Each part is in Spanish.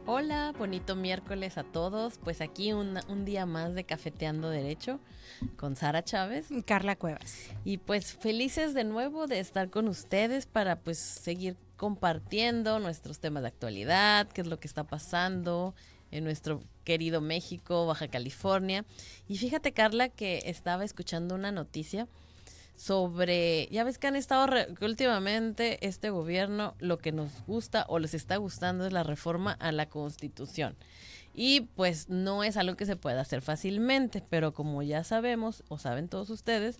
Hola, bonito miércoles a todos. Pues aquí un día más de Cafeteando Derecho con Sara Chávez. Carla Cuevas. Y pues felices de nuevo de estar con ustedes para pues seguir compartiendo nuestros temas de actualidad, qué es lo que está pasando en nuestro querido México, Baja California. Y fíjate, Carla, que estaba escuchando una noticia sobre, ya ves que han estado, que últimamente este gobierno lo que nos gusta o les está gustando es la reforma a la Constitución. Y pues no es algo que se pueda hacer fácilmente, pero como ya sabemos, o saben todos ustedes,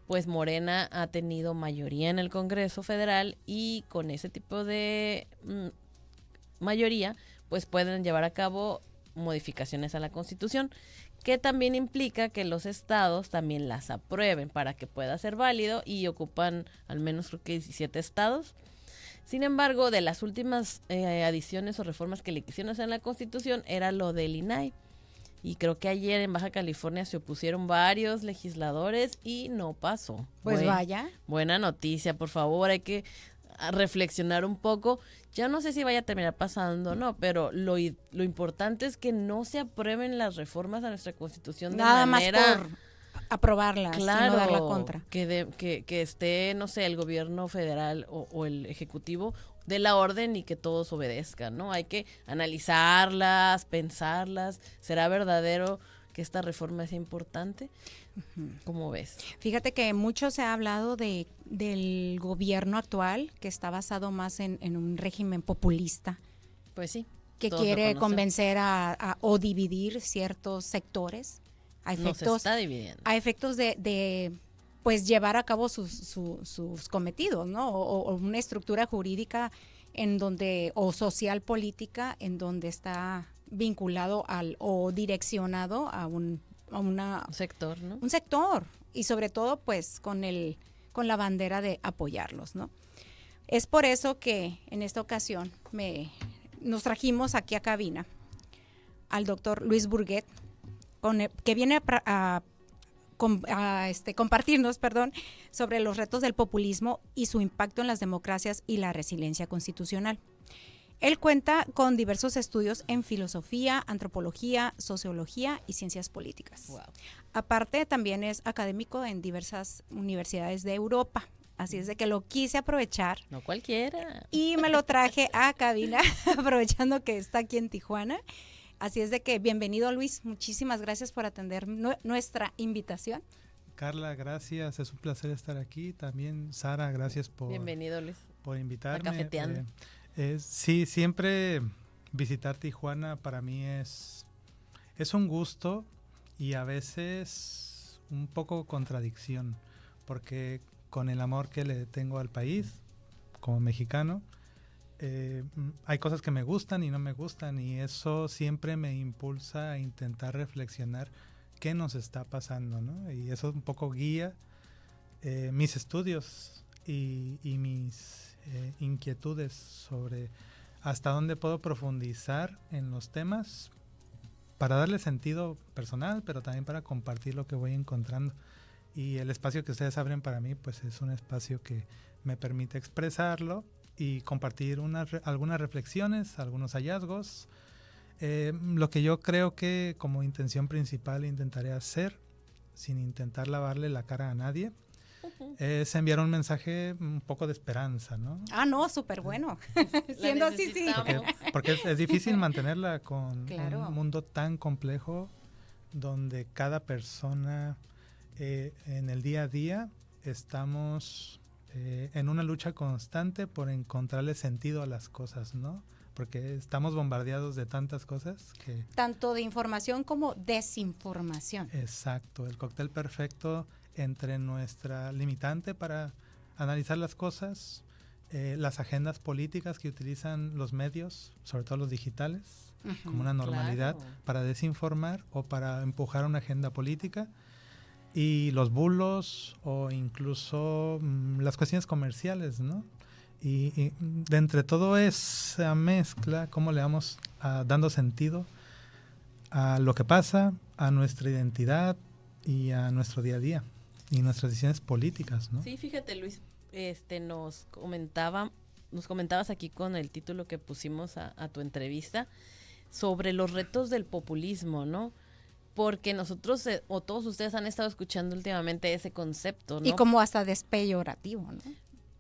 pues Morena ha tenido mayoría en el Congreso Federal y con ese tipo de mayoría, pues pueden llevar a cabo modificaciones a la Constitución, que también implica que los estados también las aprueben para que pueda ser válido y ocupan al menos creo que 17 estados. Sin embargo, de las últimas adiciones o reformas que le quisieron hacer en la Constitución era lo del INAI. Y creo que ayer en Baja California se opusieron varios legisladores y no pasó. Pues vaya. Buena noticia, por favor, hay que reflexionar un poco. Ya no sé si vaya a terminar pasando o no, pero lo importante es que no se aprueben las reformas a nuestra Constitución de Nada manera... más por aprobarlas, claro, sino dar la contra. Que esté, no sé, el gobierno federal o el ejecutivo de la orden y que todos obedezcan, ¿no? Hay que analizarlas, pensarlas. ¿Será verdadero que esta reforma sea importante? ¿Cómo ves? Fíjate que mucho se ha hablado del gobierno actual, que está basado más en un régimen populista. Pues sí. Que quiere convencer o dividir ciertos sectores. Nos está dividiendo. A efectos de pues llevar a cabo sus cometidos, ¿no? O una estructura jurídica en donde, o social política, en donde está vinculado o direccionado a un sector, ¿no? Un sector, y sobre todo pues con la bandera de apoyarlos, ¿no? Es por eso que en esta ocasión nos trajimos aquí a cabina al doctor Luis Burguet, que viene a compartirnos, sobre los retos del populismo y su impacto en las democracias y la resiliencia constitucional. Él cuenta con diversos estudios en filosofía, antropología, sociología y ciencias políticas. Wow. Aparte, también es académico en diversas universidades de Europa. Así es de que lo quise aprovechar. No cualquiera. Y me lo traje a cabina, aprovechando que está aquí en Tijuana. Así es de que bienvenido, Luis. Muchísimas gracias por atender nuestra invitación. Carla, gracias. Es un placer estar aquí. También, Sara, gracias Bienvenido, Luis. Por invitarme. Cafeteando. Sí, siempre visitar Tijuana para mí es un gusto y a veces un poco contradicción, porque con el amor que le tengo al país como mexicano, hay cosas que me gustan y no me gustan, y eso siempre me impulsa a intentar reflexionar qué nos está pasando, ¿no? Y eso un poco guía mis estudios y mis inquietudes sobre hasta dónde puedo profundizar en los temas para darle sentido personal, pero también para compartir lo que voy encontrando. Y el espacio que ustedes abren para mí, pues es un espacio que me permite expresarlo y compartir algunas reflexiones, algunos hallazgos. Lo que yo creo que como intención principal intentaré hacer, sin intentar lavarle la cara a nadie, es enviar un mensaje un poco de esperanza, ¿no? No, súper bueno. Siendo así, sí. Porque es difícil mantenerla con claro. un mundo tan complejo donde cada persona en el día a día estamos en una lucha constante por encontrarle sentido a las cosas, ¿no? Porque estamos bombardeados de tantas cosas que... Tanto de información como desinformación. Exacto, el cóctel perfecto entre nuestra limitante para analizar las cosas, las agendas políticas que utilizan los medios, sobre todo los digitales, como una normalidad, claro, para desinformar o para empujar una agenda política, y los bulos o incluso las cuestiones comerciales, ¿no? Y de entre todo esa mezcla, cómo le vamos dando sentido a lo que pasa, a nuestra identidad y a nuestro día a día y nuestras decisiones políticas, ¿no? Sí, fíjate, Luis, nos comentabas aquí con el título que pusimos a tu entrevista, sobre los retos del populismo, ¿no? Porque nosotros, o todos ustedes han estado escuchando últimamente ese concepto, ¿no? Y como hasta despeyorativo, ¿no?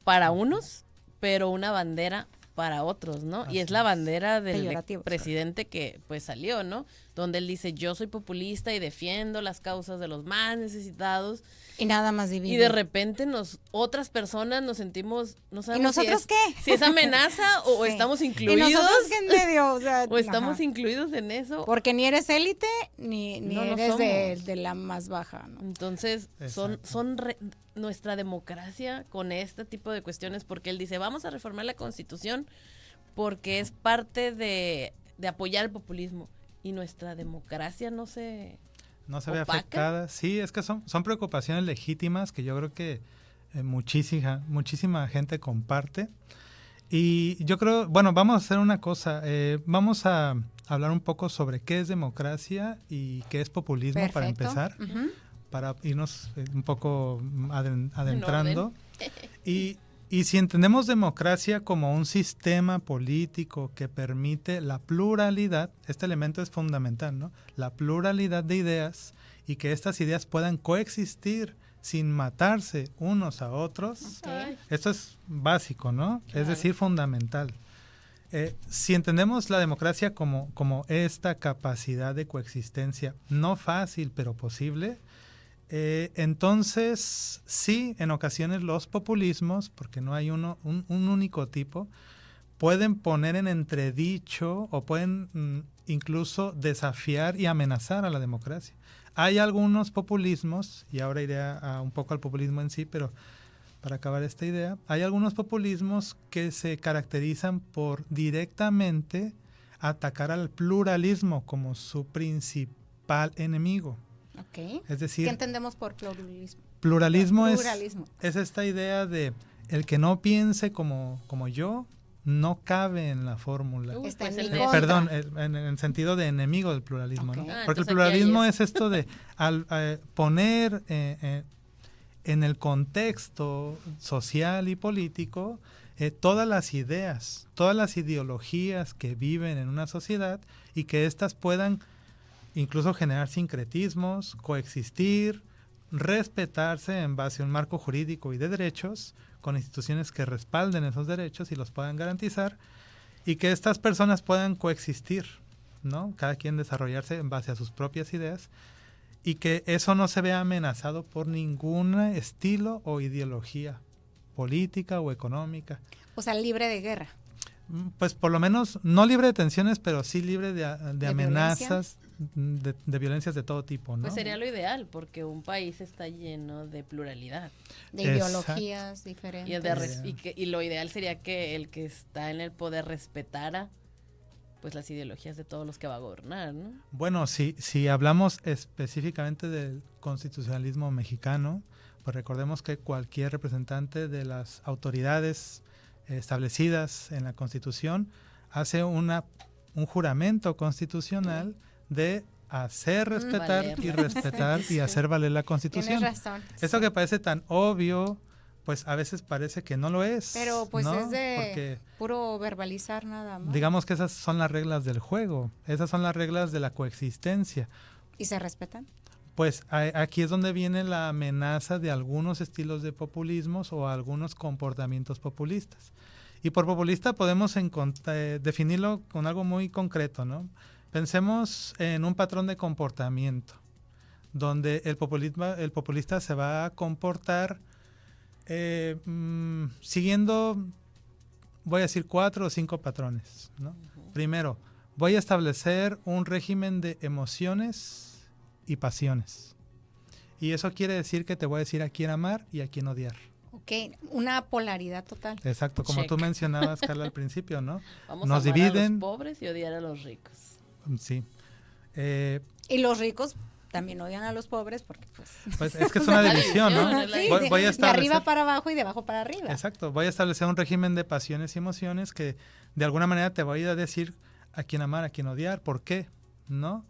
Para unos, pero una bandera para otros, ¿no? Así Y es la bandera del Peyorativo, presidente que pues salió, ¿no? Donde él dice, yo soy populista y defiendo las causas de los más necesitados. Y nada más divide. Y de repente otras personas nos sentimos, no ¿Y sabemos nosotros si qué? si es amenaza o Sí. estamos ¿Y incluidos. nosotros qué en medio? O sea, O estamos ajá. incluidos en eso. Porque ni eres élite, ni No lo eres somos. de la más baja, ¿no? Entonces, Exacto. son nuestra democracia con este tipo de cuestiones, porque él dice, vamos a reformar la Constitución porque es parte de apoyar el populismo. Y nuestra democracia no se ve opaca. afectada. Sí, es que son preocupaciones legítimas que yo creo que muchísima gente comparte. Y yo creo, bueno, vamos a hacer una cosa. Vamos a hablar un poco sobre qué es democracia y qué es populismo. Perfecto. Para empezar, Ujú. para irnos un poco adentrando. Y si entendemos democracia como un sistema político que permite la pluralidad, este elemento es fundamental, ¿no? La pluralidad de ideas y que estas ideas puedan coexistir sin matarse unos a otros. Ay, Esto es básico, ¿no? Claro. Es decir, fundamental. Si entendemos la democracia como esta capacidad de coexistencia, no fácil, pero posible, entonces sí, en ocasiones los populismos, porque no hay un único tipo, pueden poner en entredicho o pueden incluso desafiar y amenazar a la democracia. Hay algunos populismos, y ahora iré un poco al populismo en sí, pero para acabar esta idea, hay algunos populismos que se caracterizan por directamente atacar al pluralismo como su principal enemigo. Ok. Es decir, ¿Qué entendemos por pluralismo? pluralismo Pluralismo. es esta idea de el que no piense como yo no cabe en la fórmula. Está en el mi de- contra. Perdón, en el sentido de enemigo del pluralismo, Ok. ¿no? Ah, Porque el entonces aquí pluralismo hay es esto de poner en el contexto social y político todas las ideas, todas las ideologías que viven en una sociedad y que éstas puedan incluso generar sincretismos, coexistir, respetarse en base a un marco jurídico y de derechos, con instituciones que respalden esos derechos y los puedan garantizar, y que estas personas puedan coexistir, ¿no? Cada quien desarrollarse en base a sus propias ideas, y que eso no se vea amenazado por ningún estilo o ideología política o económica. O sea, libre de guerra. Pues por lo menos no libre de tensiones, pero sí libre de amenazas, de violencias de todo tipo, ¿no? Pues sería lo ideal, porque un país está lleno de pluralidad. De Exacto. ideologías Y, diferentes. y lo ideal sería que el que está en el poder respetara pues las ideologías de todos los que va a gobernar, ¿no? Bueno, si hablamos específicamente del constitucionalismo mexicano, pues recordemos que cualquier representante de las autoridades establecidas en la Constitución hace un juramento constitucional de hacer respetar y valerla. respetar y hacer valer la Constitución. Tienes razón. Eso que parece tan obvio, pues a veces parece que no lo es. Pero pues ¿no? es de Porque puro verbalizar nada más. digamos que esas son las reglas del juego, esas son las reglas de la coexistencia. ¿Y se respetan? Pues aquí es donde viene la amenaza de algunos estilos de populismos o algunos comportamientos populistas. Y por populista podemos definirlo con algo muy concreto, ¿no? Pensemos en un patrón de comportamiento, donde el populista se va a comportar siguiendo, voy a decir, 4 o 5 patrones, ¿no? Primero, voy a establecer un régimen de emociones y pasiones. Y eso quiere decir que te voy a decir a quién amar y a quién odiar. Ok, una polaridad total. Exacto, como Check. tú mencionabas, Carla, al principio, ¿no? Vamos Nos a amar dividen. a los pobres y odiar a los ricos. Sí. Y los ricos también odian a los pobres porque pues... Pues es que es una división, ¿no? división, es la Sí, Voy a de arriba establecer- para abajo y de abajo para arriba. Exacto, voy a establecer un régimen de pasiones y emociones que de alguna manera te voy a decir a quién amar, a quién odiar, por qué, ¿no?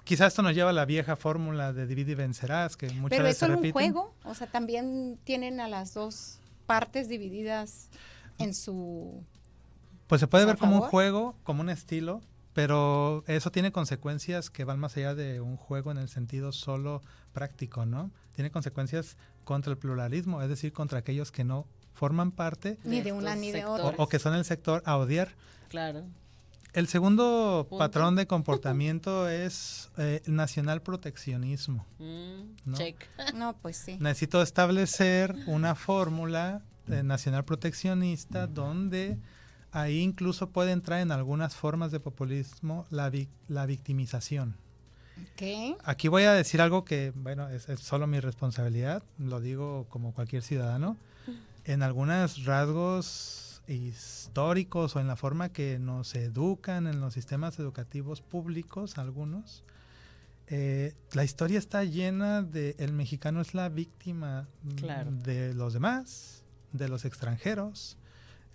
Quizás esto nos lleva a la vieja fórmula de divide y vencerás, que muchas Pero veces es se solo un repiten. juego, o sea, también tienen a las dos partes divididas en su... Pues se puede ver como un favor? juego, como un estilo, pero eso tiene consecuencias que van más allá de un juego en el sentido solo práctico, ¿no? Tiene consecuencias contra el pluralismo, es decir, contra aquellos que no forman parte Ni de una estos ni de sectores. otra. o que son el sector a odiar. Claro. El segundo Punto. patrón de comportamiento es nacional proteccionismo, ¿no? Check. No, pues sí. Necesito establecer una fórmula nacional proteccionista donde ahí incluso puede entrar en algunas formas de populismo la victimización. ¿Qué? Aquí voy a decir algo que, bueno, es solo mi responsabilidad, lo digo como cualquier ciudadano. En algunos rasgos históricos o en la forma que nos educan en los sistemas educativos públicos, algunos, la historia está llena de el mexicano es la víctima Claro. de los demás, de los extranjeros,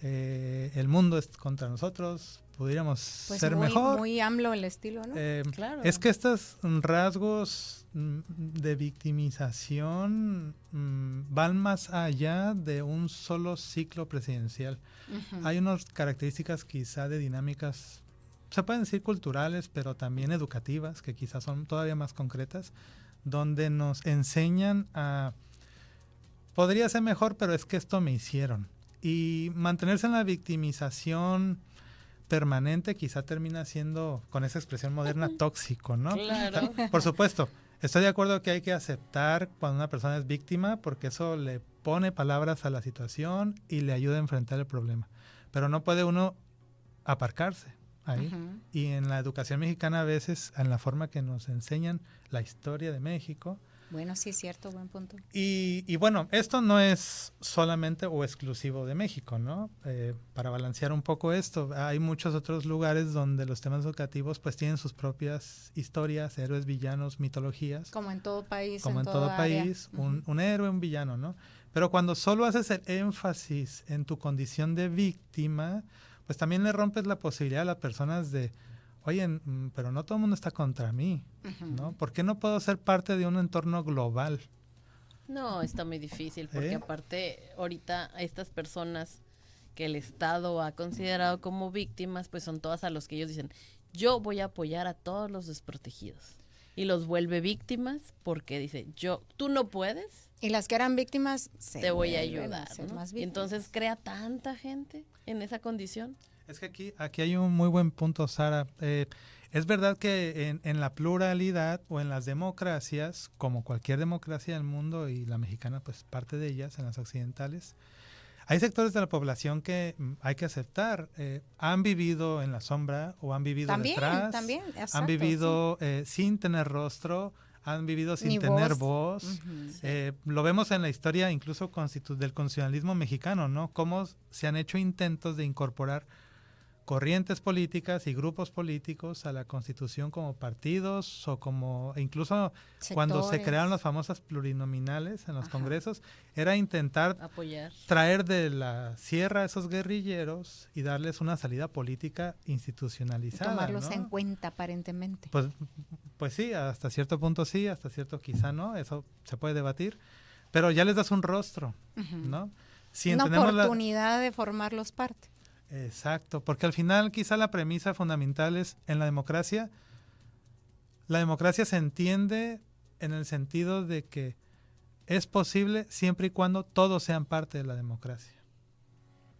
el mundo es contra nosotros, pudiéramos Pues ser muy, mejor. muy AMLO el estilo, ¿no? Claro. Es que estos rasgos de victimización van más allá de un solo ciclo presidencial. Ujú. Hay unas características quizá de dinámicas, se pueden decir culturales, pero también educativas, que quizás son todavía más concretas, donde nos enseñan a, podría ser mejor, pero es que esto me hicieron. Y mantenerse en la victimización permanente quizá termina siendo, con esa expresión moderna, tóxico, ¿no? Claro. O sea, por supuesto, estoy de acuerdo que hay que aceptar cuando una persona es víctima porque eso le pone palabras a la situación y le ayuda a enfrentar el problema. Pero no puede uno aparcarse ahí. Ujú. Y en la educación mexicana a veces, en la forma que nos enseñan la historia de México, Bueno, sí es cierto, buen punto. y bueno, esto no es solamente o exclusivo de México, ¿no? Para balancear un poco esto, hay muchos otros lugares donde los temas educativos pues tienen sus propias historias, héroes, villanos, mitologías, Como en todo país, como en todo toda área. país, Ujú. un héroe, un villano, ¿no? Pero cuando solo haces el énfasis en tu condición de víctima, pues también le rompes la posibilidad a las personas de, oye, pero no todo el mundo está contra mí, Ujú. ¿no? ¿Por qué no puedo ser parte de un entorno global? No, está muy difícil porque ¿Eh? aparte ahorita a estas personas que el Estado ha considerado como víctimas, pues son todas a los que ellos dicen, yo voy a apoyar a todos los desprotegidos. Y los vuelve víctimas porque dice, tú no puedes, Y las que eran víctimas te voy a vuelven ayudar, ser ¿no? más Y entonces víctimas. crea tanta gente en esa condición. Es que aquí hay un muy buen punto, Sara. Es verdad que en la pluralidad o en las democracias, como cualquier democracia del mundo y la mexicana pues parte de ellas, en las occidentales, hay sectores de la población que hay que aceptar. Han vivido en la sombra o han vivido detrás. También, exacto, Han vivido sin tener rostro, han vivido sin Ni tener voz. voz. Ujú. Lo vemos en la historia incluso del constitucionalismo mexicano, ¿no? Cómo se han hecho intentos de incorporar corrientes políticas y grupos políticos a la Constitución como partidos o como incluso cuando se Sectores. crearon las famosas plurinominales en los Ajá. congresos, era intentar Apoyar. traer de la sierra a esos guerrilleros y darles una salida política Y institucionalizada. tomarlos ¿no? en cuenta aparentemente. Pues sí, hasta cierto punto sí, hasta cierto quizá no, eso se puede debatir, pero ya les das un rostro, Ujú. ¿no? Si Una entendemos oportunidad de formarlos parte. Exacto, porque al final quizá la premisa fundamental es en la democracia se entiende en el sentido de que es posible siempre y cuando todos sean parte de la democracia,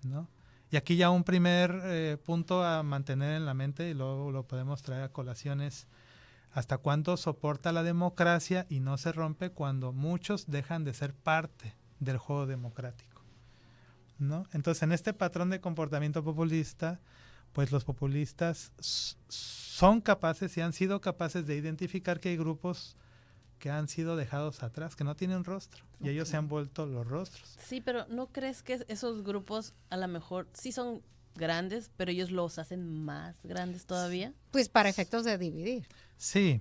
¿no? Y aquí ya un primer punto a mantener en la mente y luego lo podemos traer a colaciones. ¿Hasta cuánto soporta la democracia y no se rompe cuando muchos dejan de ser parte del juego democrático? ¿No? Entonces, en este patrón de comportamiento populista, pues los populistas son capaces y han sido capaces de identificar que hay grupos que han sido dejados atrás, que no tienen rostro, y ellos se han vuelto los rostros. Sí, pero ¿no crees que esos grupos a lo mejor sí son grandes, pero ellos los hacen más grandes todavía? Pues para efectos de dividir. Sí,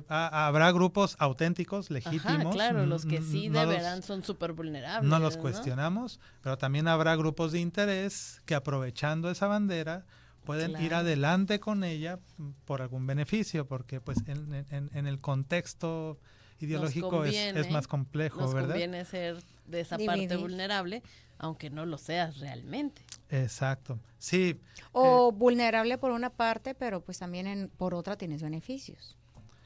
habrá grupos auténticos, legítimos. Ajá, claro, los que sí no de los- verán son súper vulnerables. No los cuestionamos, pero también habrá grupos de interés que aprovechando esa bandera pueden ir Claro. adelante con ella por algún beneficio, porque pues en el contexto ideológico es más complejo, Nos ¿verdad? conviene ser de esa parte Dividir. vulnerable, aunque no lo seas realmente. Exacto. Sí. O vulnerable por una parte, pero pues también por otra tienes beneficios.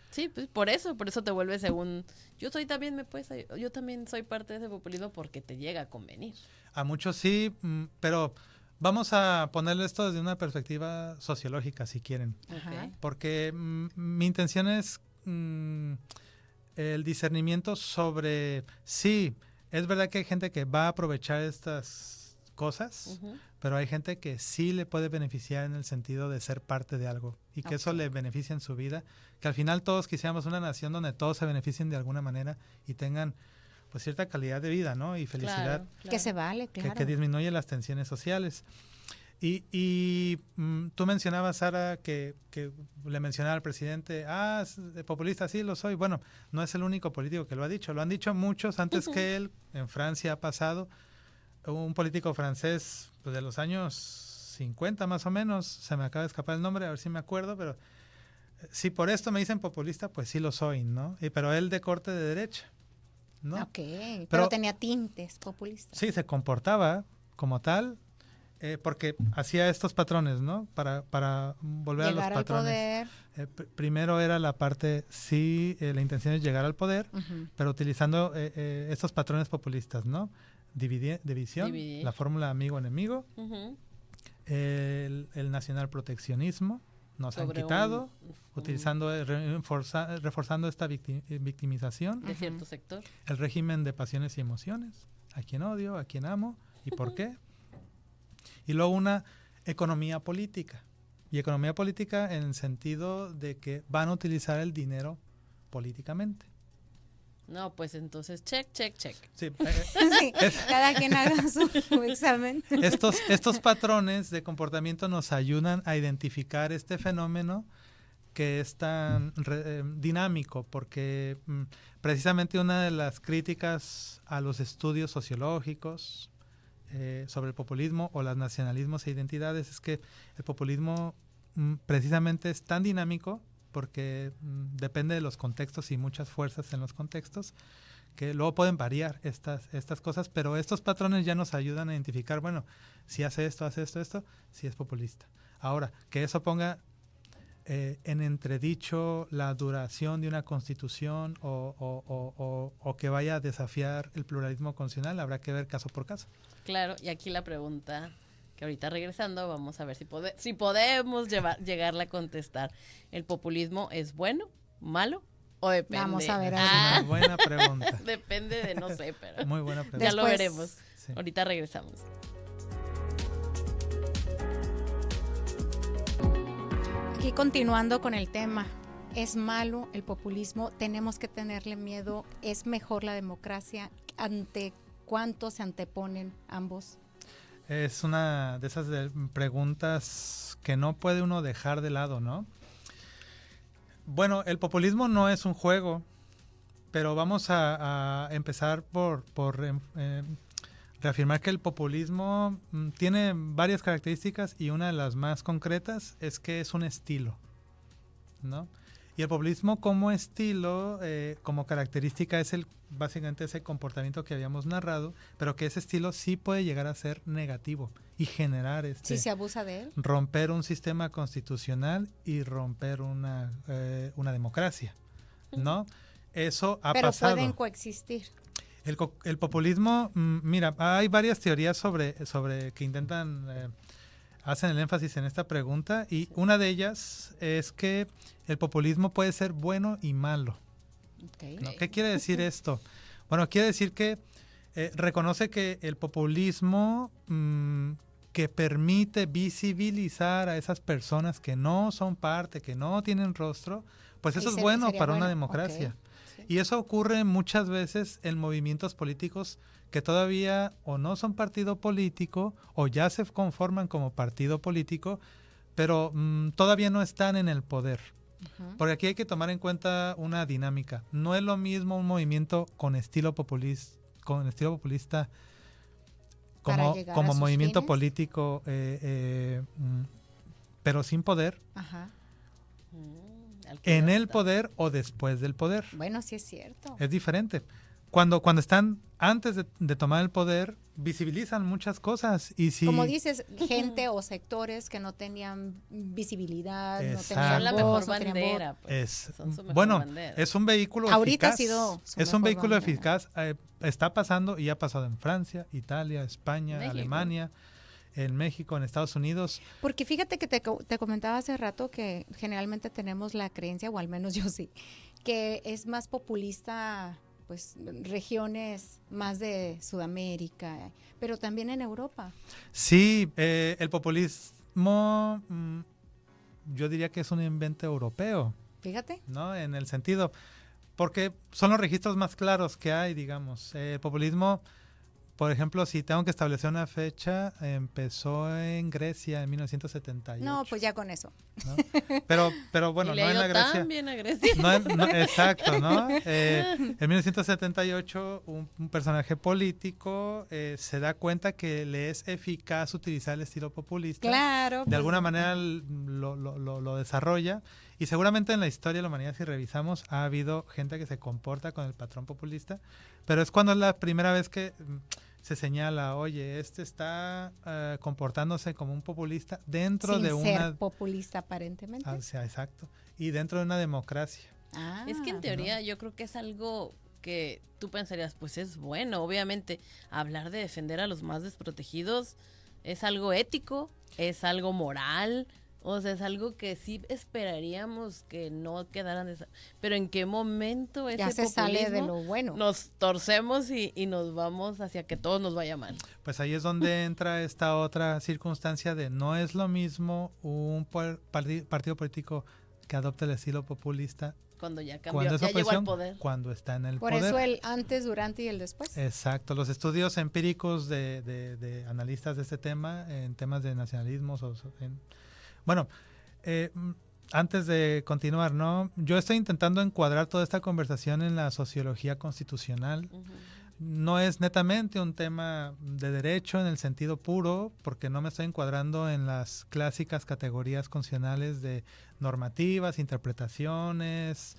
Sí, pues por eso te vuelves según... Yo también soy parte de ese populismo porque te llega a convenir. A muchos sí, pero vamos a ponerle esto desde una perspectiva sociológica, si quieren. Okay. Porque mi intención es el discernimiento sobre, sí, es verdad que hay gente que va a aprovechar estas cosas, pero hay gente que sí le puede beneficiar en el sentido de ser parte de algo y que eso le beneficia en su vida, que al final todos quisiéramos una nación donde todos se beneficien de alguna manera y tengan pues cierta calidad de vida, ¿no? Y felicidad. Claro. Que se vale, claro. Que disminuye las tensiones sociales. Y tú mencionabas, Sara, que le mencionaba al presidente, populista, sí lo soy. Bueno, no es el único político que lo ha dicho. Lo han dicho muchos antes que él. En Francia ha pasado. Un político francés pues, de los años 50 más o menos, se me acaba de escapar el nombre, a ver si me acuerdo, pero si por esto me dicen populista, pues sí lo soy, ¿no? Pero él de corte de derecha, ¿no? Ok, pero tenía tintes populistas. Sí, se comportaba como tal, porque hacía estos patrones, ¿no? Para volver llegar a los patrones. Llegar al poder. Primero era la parte, la intención es llegar al poder, pero utilizando estos patrones populistas, ¿no? División, la fórmula amigo-enemigo, el nacional proteccionismo, nos han quitado, utilizando, reforzando esta victimización. De cierto sector. El régimen de pasiones y emociones, a quien odio, a quien amo, y por qué. Y luego una economía política. Y economía política en el sentido de que van a utilizar el dinero políticamente. No, pues entonces, check. Sí, sí, cada quien haga su examen. Estos patrones de comportamiento nos ayudan a identificar este fenómeno que es tan dinámico, porque precisamente una de las críticas a los estudios sociológicos sobre el populismo o los nacionalismos e identidades es que el populismo precisamente es tan dinámico porque depende de los contextos y muchas fuerzas en los contextos, que luego pueden variar estas cosas, pero estos patrones ya nos ayudan a identificar, bueno, si hace esto, si es populista. Ahora, que eso ponga en entredicho la duración de una constitución o que vaya a desafiar el pluralismo constitucional, habrá que ver caso por caso. Claro, y aquí la pregunta que ahorita regresando vamos a ver si podemos llegarla a contestar. ¿El populismo es bueno, malo o depende? Vamos a ver. Muy buena pregunta. Depende de no sé, pero muy buena pregunta. Ya lo veremos. Sí. Ahorita regresamos. Aquí continuando con el tema, ¿es malo el populismo? ¿Tenemos que tenerle miedo? ¿Es mejor la democracia? ¿Ante cuánto se anteponen ambos? Es una de esas preguntas que no puede uno dejar de lado, ¿no? Bueno, el populismo no es un juego, pero vamos a empezar por reafirmar que el populismo tiene varias características y una de las más concretas es que es un estilo, ¿no? Y el populismo como estilo, como característica, es básicamente ese comportamiento que habíamos narrado, pero que ese estilo sí puede llegar a ser negativo y generar si se abusa de él, romper un sistema constitucional y romper una democracia, ¿no? Eso ha pasado. Pero pueden coexistir. El populismo, mira, hay varias teorías sobre que intentan hacen el énfasis en esta pregunta y una de ellas es que el populismo puede ser bueno y malo. Okay. ¿No? ¿Qué quiere decir esto? Bueno, quiere decir que reconoce que el populismo que permite visibilizar a esas personas que no son parte, que no tienen rostro, pues eso es bueno para una democracia. Okay. Y eso ocurre muchas veces en movimientos políticos que todavía o no son partido político o ya se conforman como partido político, pero todavía no están en el poder. Porque aquí hay que tomar en cuenta una dinámica. No es lo mismo un movimiento con estilo populista como movimiento fines político, pero sin poder, en el poder o después del poder. Bueno, sí es cierto. Es diferente. cuando están antes de tomar el poder, visibilizan muchas cosas. Y si, como dices, gente o sectores que no tenían visibilidad, no Exacto. tenían Son la voz, mejor no tenían voz. bandera. Pues. Son su mejor bueno, bandera. es un vehículo Ahorita eficaz. ha sido su Es un mejor vehículo bandera. eficaz. Está pasando y ha pasado en Francia, Italia, España, México. Alemania, en México, en Estados Unidos. Porque fíjate que te comentaba hace rato que generalmente tenemos la creencia, o al menos yo sí, que es más populista, pues regiones más de Sudamérica, pero también en Europa. Sí, el populismo, yo diría que es un invento europeo, Fíjate. ¿no? En el sentido, porque son los registros más claros que hay, digamos. El populismo, por ejemplo, si tengo que establecer una fecha, empezó en Grecia en 1978. No, pues ya con eso. ¿no? Pero bueno, y no le en la dio Grecia. tan bien a Grecia. Exacto, ¿no? En 1978 un personaje político se da cuenta que le es eficaz utilizar el estilo populista. Claro. De alguna manera lo desarrolla, y seguramente en la historia de la humanidad, si revisamos, ha habido gente que se comporta con el patrón populista, pero es cuando es la primera vez que se señala, oye, este está comportándose como un populista dentro Sin de ser una... populista aparentemente. O sea, exacto. Y dentro de una democracia. Es que en teoría yo creo que es algo que tú pensarías, pues es bueno. Obviamente, hablar de defender a los más desprotegidos es algo ético, es algo moral, o sea, es algo que sí esperaríamos que no quedaran... Pero ¿en qué momento ese ya se sale de populismo lo bueno. nos torcemos y nos vamos hacia que todo nos vaya mal? Pues ahí es donde entra esta otra circunstancia de no es lo mismo un partido político que adopta el estilo populista Cuando ya cambió, cuando es ya llegó al oposición, poder. cuando está en el Por poder. eso el antes, durante y el después. Exacto, los estudios empíricos de analistas de este tema, en temas de nacionalismos. Bueno, antes de continuar, ¿no? Yo estoy intentando encuadrar toda esta conversación en la sociología constitucional. Ujú. No es netamente un tema de derecho en el sentido puro, porque no me estoy encuadrando en las clásicas categorías constitucionales de normativas, interpretaciones,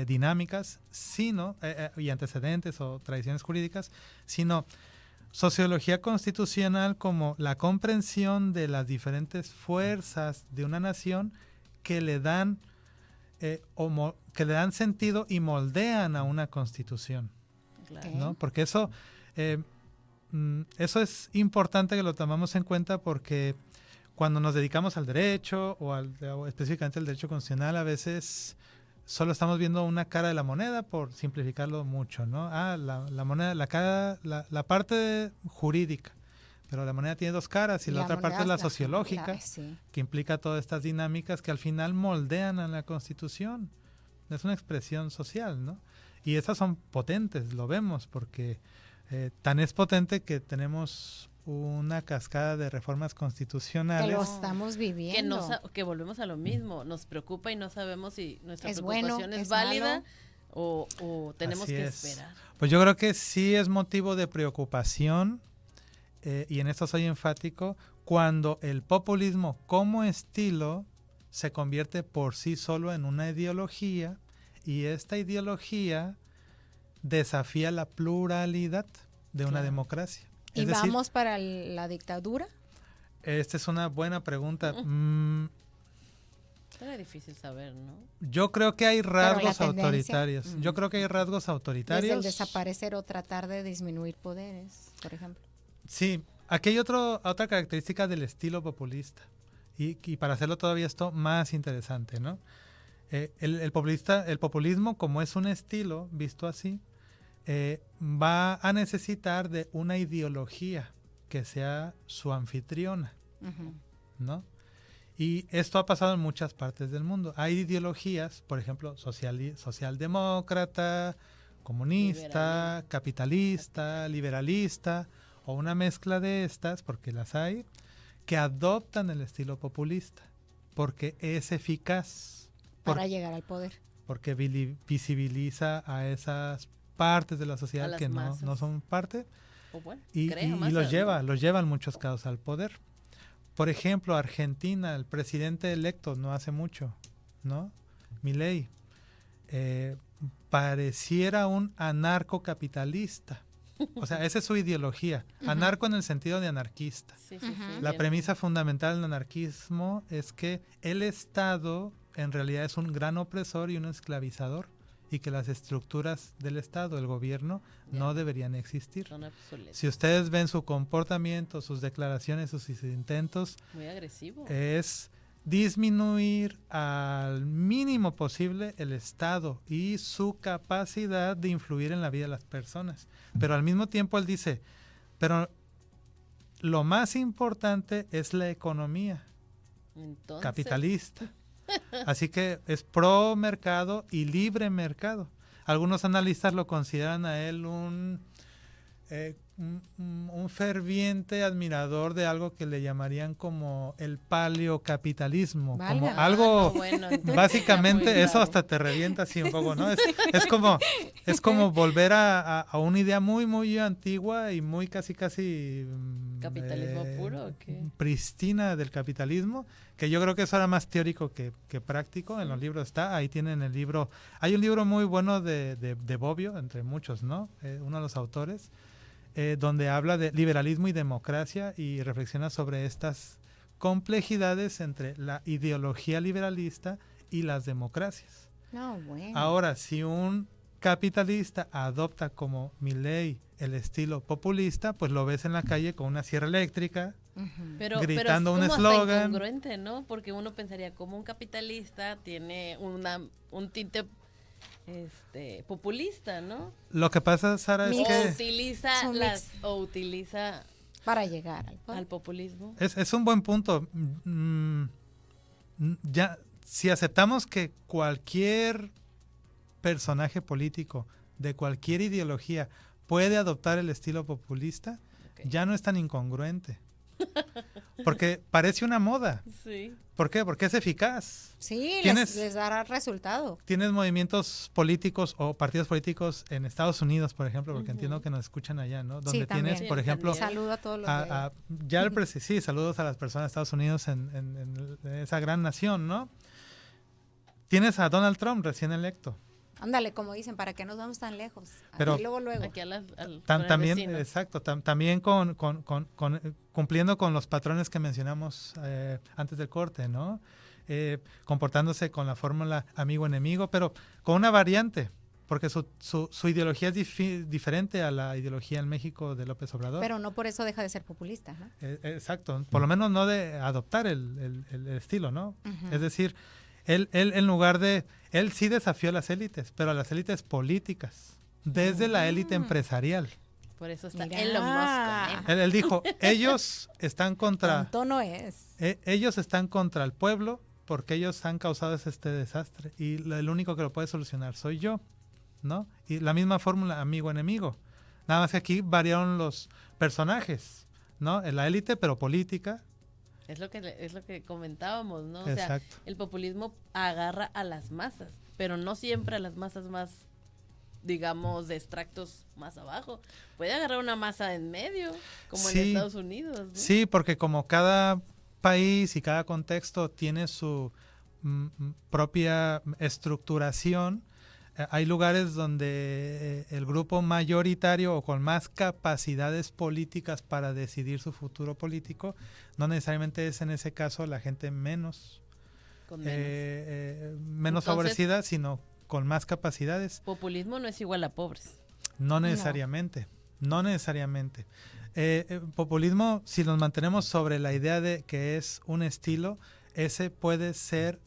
dinámicas, sino, y antecedentes o tradiciones jurídicas, sino sociología constitucional como la comprensión de las diferentes fuerzas de una nación que le dan, que le dan sentido y moldean a una constitución. Claro. ¿No? Porque eso es importante que lo tomamos en cuenta, porque cuando nos dedicamos al derecho o específicamente al derecho constitucional, a veces solo estamos viendo una cara de la moneda, por simplificarlo mucho, ¿no? La moneda, la parte jurídica, pero la moneda tiene dos caras, y la otra parte es la sociológica, sí. que implica todas estas dinámicas que al final moldean a la Constitución. Es una expresión social, ¿no? Y estas son potentes, lo vemos, porque tan es potente que tenemos una cascada de reformas constitucionales. Que lo estamos viviendo. Que volvemos a lo mismo, nos preocupa y no sabemos si nuestra Es preocupación bueno, es es válida malo. o tenemos Así que es. esperar. Pues yo creo que sí es motivo de preocupación, y en esto soy enfático, cuando el populismo como estilo se convierte por sí solo en una ideología, y esta ideología desafía la pluralidad de una Claro. democracia. ¿Y Es decir, vamos para la dictadura? esta es una buena pregunta. Era difícil saber, ¿no? Yo creo que hay rasgos tendencia. autoritarios. Yo creo que hay rasgos Desde autoritarios. el desaparecer o tratar de disminuir poderes, por ejemplo. Sí, aquí hay otra característica del estilo populista. Y para hacerlo todavía esto más interesante, ¿no? El populismo, como es un estilo visto así, va a necesitar de una ideología que sea su anfitriona, Ujú. ¿no? Y esto ha pasado en muchas partes del mundo. Hay ideologías, por ejemplo, socialdemócrata, comunista, capitalista, liberalista, o una mezcla de estas, porque las hay, que adoptan el estilo populista, porque es eficaz, Para llegar al poder. porque visibiliza a esas partes de la A sociedad las que no masas. son parte, O bueno, y más los lleva en muchos casos al poder. Por ejemplo, Argentina, el presidente electo no hace mucho, ¿no? Milei, pareciera un anarcocapitalista. O sea, esa es su ideología. Anarco en el sentido de anarquista. Sí, sí, sí, La bien. premisa fundamental del anarquismo es que el Estado en realidad es un gran opresor y un esclavizador, y que las estructuras del Estado, el gobierno, no deberían existir. Son obsoletos. Si ustedes ven su comportamiento, sus declaraciones, sus intentos, Muy agresivo. es disminuir al mínimo posible el Estado y su capacidad de influir en la vida de las personas. Pero al mismo tiempo él dice, pero lo más importante es la economía Entonces, capitalista. Así que es pro mercado y libre mercado. Algunos analistas lo consideran a él un ferviente admirador de algo que le llamarían como el paleocapitalismo, como Válgame. algo, no, bueno, entonces básicamente está muy eso bravo. hasta te revienta así un poco, ¿no? Es como volver a una idea muy, muy antigua y muy casi ¿Capitalismo puro o qué? pristina del capitalismo, que yo creo que eso era más teórico que práctico. En los libros está, ahí tienen el libro, hay un libro muy bueno de Bobbio, entre muchos, ¿no? Uno de los autores, donde habla de liberalismo y democracia y reflexiona sobre estas complejidades entre la ideología liberalista y las democracias. No, bueno. Ahora, si un capitalista adopta como Milei el estilo populista, pues lo ves en la calle con una sierra eléctrica, gritando un es como hasta eslogan. incongruente, ¿no? Porque uno pensaría, como un capitalista tiene un tinte populista, ¿no? Lo que pasa, Sara, es Mix. que Son mix. Utiliza Para llegar al poder. al populismo. es un buen punto. Ya, si aceptamos que cualquier personaje político de cualquier ideología puede adoptar el estilo populista, Ok. ya no es tan incongruente. Porque parece una moda. Sí. ¿Por qué? Porque es eficaz. Sí, ¿Tienes- les dará resultado. Tienes movimientos políticos o partidos políticos en Estados Unidos, por ejemplo, porque Ujú. entiendo que nos escuchan allá, ¿no? Sí, Donde también. tienes, por Sí, ejemplo, también. Saludo a todos los de allá. sí, saludos a las personas de Estados Unidos en esa gran nación, ¿no? Tienes a Donald Trump recién electo. Ándale, como dicen, ¿para qué nos vamos tan lejos? Pero- Aquí luego. Aquí con el También, vecino. exacto, también cumpliendo con los patrones que mencionamos antes del corte, ¿no? Comportándose con la fórmula amigo-enemigo, pero con una variante, porque su ideología es diferente a la ideología en México de López Obrador. Pero no por eso deja de ser populista, ¿no? Exacto, por lo menos no de adoptar el estilo, ¿no? Ujú. Es decir, él en lugar de, él sí desafió a las élites, pero a las élites políticas, desde la élite empresarial. Por eso está Mira. Elon Musk con él. Él dijo, ellos están contra Tonto no es. ellos están contra el pueblo porque ellos han causado este desastre y el único que lo puede solucionar soy yo, ¿no? Y la misma fórmula amigo-enemigo. Nada más que aquí variaron los personajes, ¿no? En la élite, pero política. Es lo que comentábamos, ¿no? O sea, Exacto. el populismo agarra a las masas, pero no siempre a las masas más, digamos, de extractos más abajo. Puede agarrar una masa en medio, como en Sí. Estados Unidos, ¿no? Sí, porque como cada país y cada contexto tiene su propia estructuración, hay lugares donde el grupo mayoritario o con más capacidades políticas para decidir su futuro político, no necesariamente es en ese caso la gente menos Con menos. menos Entonces- favorecida, sino con más capacidades. Populismo no es igual a pobres. No necesariamente, no necesariamente. Populismo, si nos mantenemos sobre la idea de que es un estilo, ese puede ser,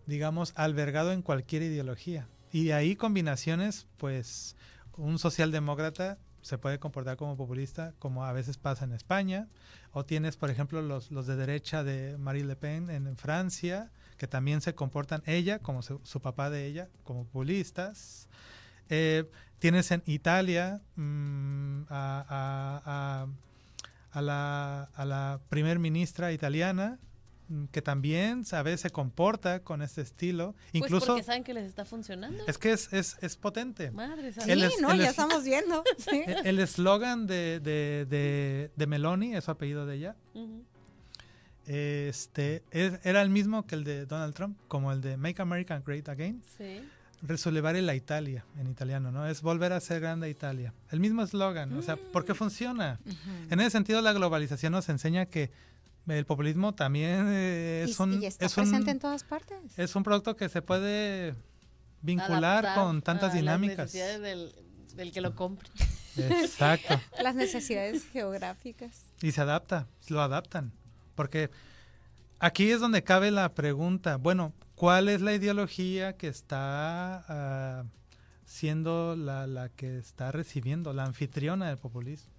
digamos, albergado en cualquier ideología. Y de ahí combinaciones, pues un socialdemócrata se puede comportar como populista, como a veces pasa en España, o tienes, por ejemplo, los de derecha de Marine Le Pen en Francia, que también se comportan ella, como su papá de ella, como populistas. Tienes en Italia a la primer ministra italiana, que también a veces se comporta con este estilo. Pues Incluso porque saben que les está funcionando. es que es potente. Madre Sí, santa. ya estamos viendo. Sí. El eslogan de Meloni, es su apellido de ella, Ujú. era el mismo que el de Donald Trump, como el de Make America Great Again. Sí. Resollevare la Italia, en italiano, ¿no? Es volver a ser grande Italia. El mismo eslogan, o sea, ¿por qué funciona? En ese sentido, la globalización nos enseña que el populismo también y está presente en todas partes. Es un producto que se puede vincular Adaptar con tantas a dinámicas. las necesidades del que lo compre. Exacto. Las necesidades geográficas. Y se adapta, lo adaptan. Porque aquí es donde cabe la pregunta, bueno, ¿cuál es la ideología que está siendo la que está recibiendo, la anfitriona del populismo?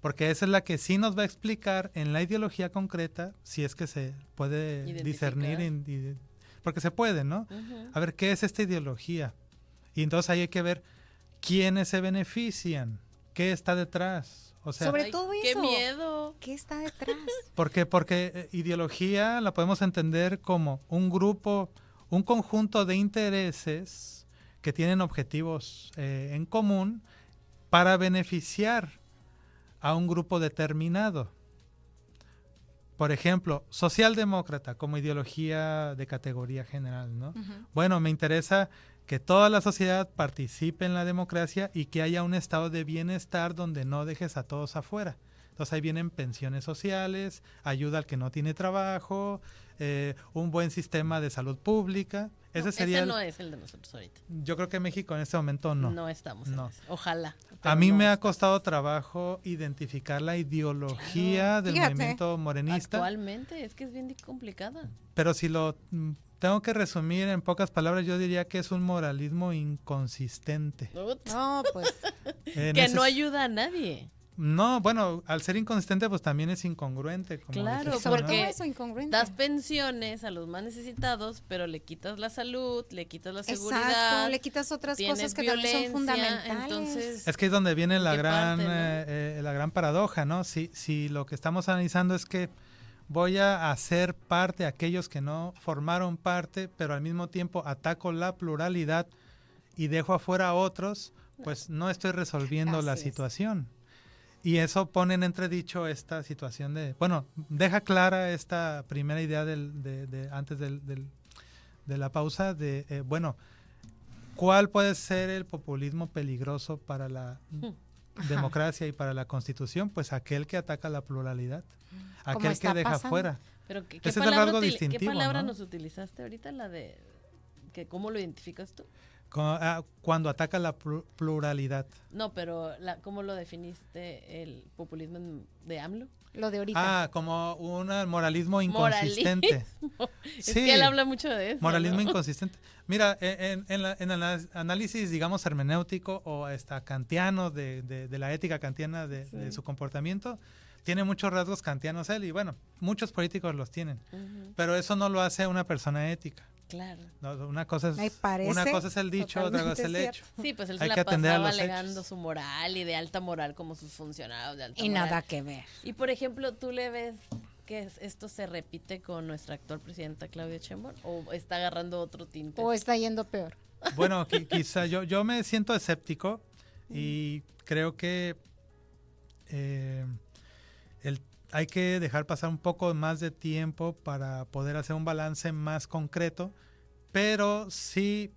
Porque esa es la que sí nos va a explicar en la ideología concreta, si es que se puede discernir, porque se puede, ¿no? A ver, ¿qué es esta ideología? Y entonces ahí hay que ver quiénes se benefician, qué está detrás. O sea, sobre todo ¡qué eso. miedo! ¿Qué está detrás? Porque ideología la podemos entender como un grupo, un conjunto de intereses que tienen objetivos en común para beneficiar a un grupo determinado. Por ejemplo, socialdemócrata como ideología de categoría general, ¿no? Bueno, me interesa que toda la sociedad participe en la democracia y que haya un estado de bienestar donde no dejes a todos afuera. Entonces ahí vienen pensiones sociales, ayuda al que no tiene trabajo, un buen sistema de salud pública. Ese no es el de nosotros ahorita. Yo creo que México en este momento no. No estamos en ese. Ojalá. A mí me ha costado trabajo identificar la ideología del movimiento morenista. Actualmente es que es bien complicada. Pero si lo tengo que resumir en pocas palabras, yo diría que es un moralismo inconsistente. No, pues. Que no ayuda a nadie. No, bueno, al ser inconsistente, pues también es incongruente. Como claro, dices, porque ¿no? das pensiones a los más necesitados, pero le quitas la salud, le quitas la seguridad. Exacto, le quitas otras cosas que también son fundamentales. Entonces, es que es donde viene la gran, parte, ¿no? La gran paradoja, ¿no? Si lo que estamos analizando es que voy a hacer parte de aquellos que no formaron parte, pero al mismo tiempo ataco la pluralidad y dejo afuera a otros, pues no estoy resolviendo la situación. Y eso pone en entredicho esta situación deja clara esta primera idea antes de la pausa ¿cuál puede ser el populismo peligroso para la democracia y para la Constitución? Pues aquel que ataca la pluralidad, aquel que deja fuera. Pero ¿qué Ese es el rasgo distintivo, ¿qué palabra ¿no? nos utilizaste ahorita? La de ¿cómo lo identificas tú? Cuando ataca la pluralidad. No, pero ¿cómo lo definiste el populismo de AMLO? Lo de ahorita. Como un moralismo inconsistente. Es que él habla mucho de eso. Moralismo ¿no? inconsistente. Mira, en el análisis, digamos, hermenéutico o kantiano de la ética kantiana de su comportamiento, tiene muchos rasgos kantianos él y bueno, muchos políticos los tienen. Pero eso no lo hace una persona ética. Claro. No, una cosa es el dicho, otra cosa es el hecho. Sí, pues él Hay se que la pasaba hechos. alegando su moral y de alta moral como sus funcionarios de alta moral. Y nada que ver. Y por ejemplo, ¿tú le ves que esto se repite con nuestra actual presidenta Claudia Sheinbaum o está agarrando otro tinte? O está yendo peor. Bueno, quizá yo me siento escéptico y creo que hay que dejar pasar un poco más de tiempo para poder hacer un balance más concreto, pero sí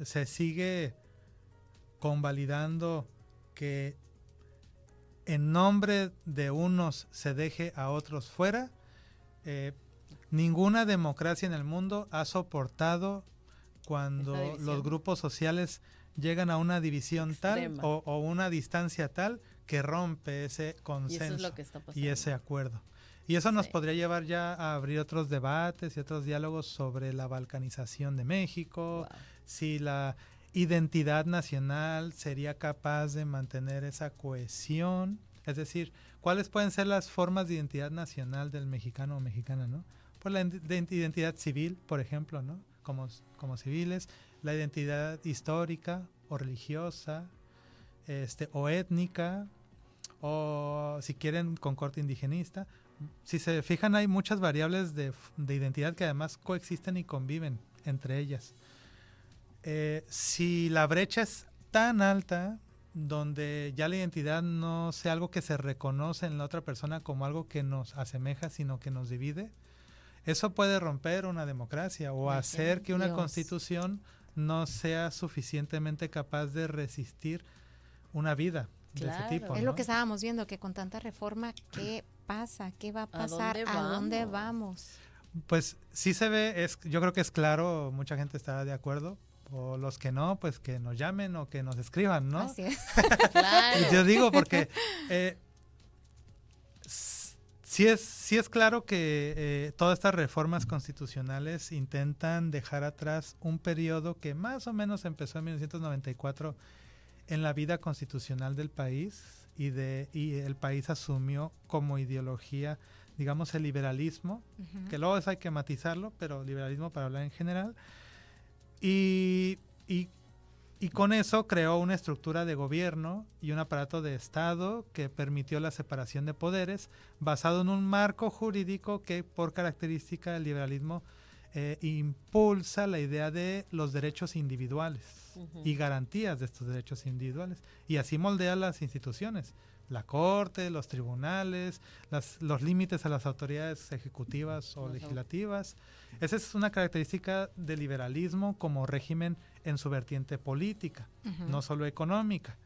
se sigue convalidando que en nombre de unos se deje a otros fuera. Ninguna democracia en el mundo ha soportado cuando los grupos sociales llegan a una división tal o una distancia tal que rompe ese consenso y, eso es lo que está pasando. Y ese acuerdo. Y eso nos podría llevar ya a abrir otros debates y otros diálogos sobre la balcanización de México, si la identidad nacional sería capaz de mantener esa cohesión, es decir, ¿cuáles pueden ser las formas de identidad nacional del mexicano o mexicana, ¿no? Pues la identidad civil, por ejemplo, ¿no? Como civiles, la identidad histórica o religiosa, o étnica, o si quieren con corte indigenista. Si se fijan, hay muchas variables de identidad que además coexisten y conviven entre ellas. Si la brecha es tan alta, donde ya la identidad no sea algo que se reconoce en la otra persona como algo que nos asemeja, sino que nos divide, eso puede romper una democracia o hacer que una Dios. constitución no sea suficientemente capaz de resistir una vida de ese Claro. tipo. Es ¿no? lo que estábamos viendo, que con tanta reforma, ¿qué pasa? ¿Qué va a pasar? dónde ¿A dónde vamos? vamos? Pues sí se ve, yo creo que es claro, mucha gente estará de acuerdo, o los que no, pues que nos llamen o que nos escriban, ¿no? Así es. Claro. Yo digo porque sí es claro que todas estas reformas constitucionales intentan dejar atrás un periodo que más o menos empezó en 1994 en la vida constitucional del país y el país asumió como ideología, digamos, el liberalismo, Ujú. que luego eso hay que matizarlo, pero liberalismo para hablar en general. Y con eso creó una estructura de gobierno y un aparato de Estado que permitió la separación de poderes basado en un marco jurídico que por característica el liberalismo impulsa la idea de los derechos individuales Ujú. y garantías de estos derechos individuales. Y así moldea las instituciones, la corte, los tribunales, los límites a las autoridades ejecutivas o Ajá. legislativas. Esa es una característica del liberalismo como régimen en su vertiente política, Ujú. no solo económica.